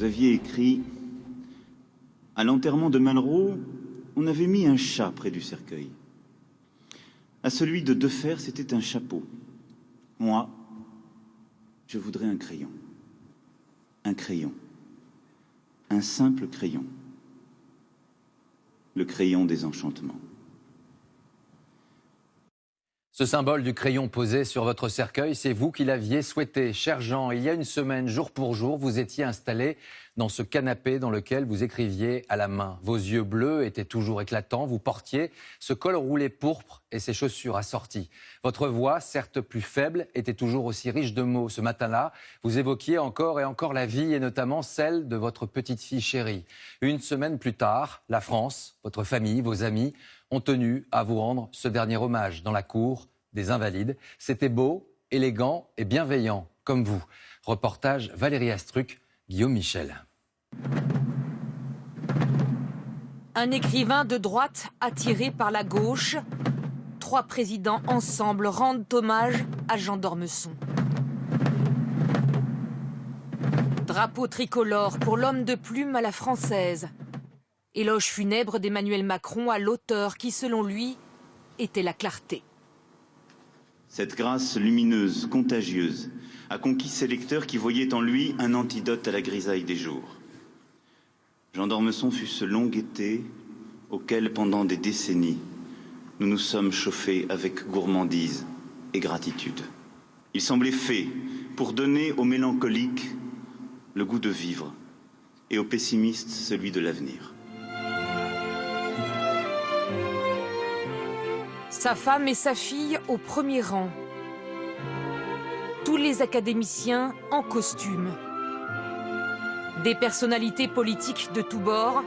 Vous aviez écrit « À l'enterrement de Malraux, on avait mis un chat près du cercueil. À celui de Defer, c'était un chapeau. Moi, je voudrais un crayon. Un crayon. Un simple crayon. Le crayon des enchantements. » Ce symbole du crayon posé sur votre cercueil, c'est vous qui l'aviez souhaité. Cher Jean, il y a une semaine, jour pour jour, vous étiez installé dans ce canapé dans lequel vous écriviez à la main. Vos yeux bleus étaient toujours éclatants, vous portiez ce col roulé pourpre et ces chaussures assorties. Votre voix, certes plus faible, était toujours aussi riche de mots. Ce matin-là, vous évoquiez encore et encore la vie et notamment celle de votre petite fille chérie. Une semaine plus tard, la France, votre famille, vos amis ont tenu à vous rendre ce dernier hommage dans la cour des Invalides. C'était beau, élégant et bienveillant, comme vous. Reportage Valérie Astruc, Guillaume Michel. Un écrivain de droite attiré par la gauche. 3 présidents ensemble rendent hommage à Jean d'Ormesson. Drapeau tricolore pour l'homme de plume à la française. Éloge funèbre d'Emmanuel Macron à l'auteur qui, selon lui, était la clarté. Cette grâce lumineuse, contagieuse, a conquis ses lecteurs qui voyaient en lui un antidote à la grisaille des jours. Jean d'Ormesson fut ce long été auquel, pendant des décennies, nous nous sommes chauffés avec gourmandise et gratitude. Il semblait fait pour donner aux mélancoliques le goût de vivre et aux pessimistes celui de l'avenir. Sa femme et sa fille au premier rang. Tous les académiciens en costume. Des personnalités politiques de tous bords,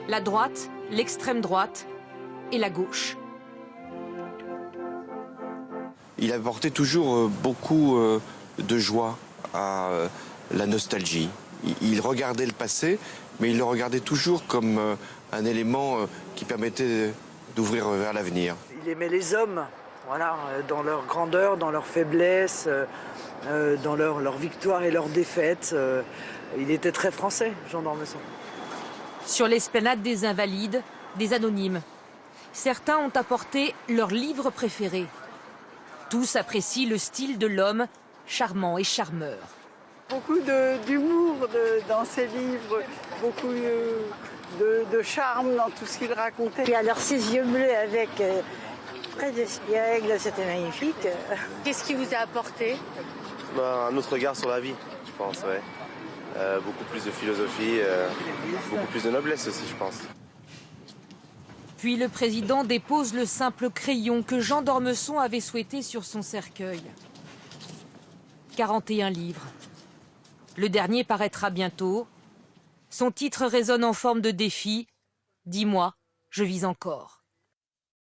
la droite, l'extrême droite et la gauche. Il apportait toujours beaucoup de joie à la nostalgie. Il regardait le passé, mais il le regardait toujours comme un élément qui permettait d'ouvrir vers l'avenir. Il aimait les hommes, voilà, dans leur grandeur, dans leur faiblesse, dans leur victoire et leur défaite. Il était très français, Jean d'Ormesson. Sur l'esplanade des Invalides, des anonymes. Certains ont apporté leur livre préféré. Tous apprécient le style de l'homme, charmant et charmeur. Beaucoup d'humour dans ses livres, beaucoup de charme dans tout ce qu'il racontait. Et alors ses yeux bleus avec près d'espiègle, c'était magnifique. Qu'est-ce qui vous a apporté? Un autre regard sur la vie, je pense, ouais. Beaucoup plus de philosophie, beaucoup plus de noblesse aussi, je pense. Puis le président dépose le simple crayon que Jean d'Ormesson avait souhaité sur son cercueil. 41 livres. Le dernier paraîtra bientôt. Son titre résonne en forme de défi. Dis-moi, je vis encore.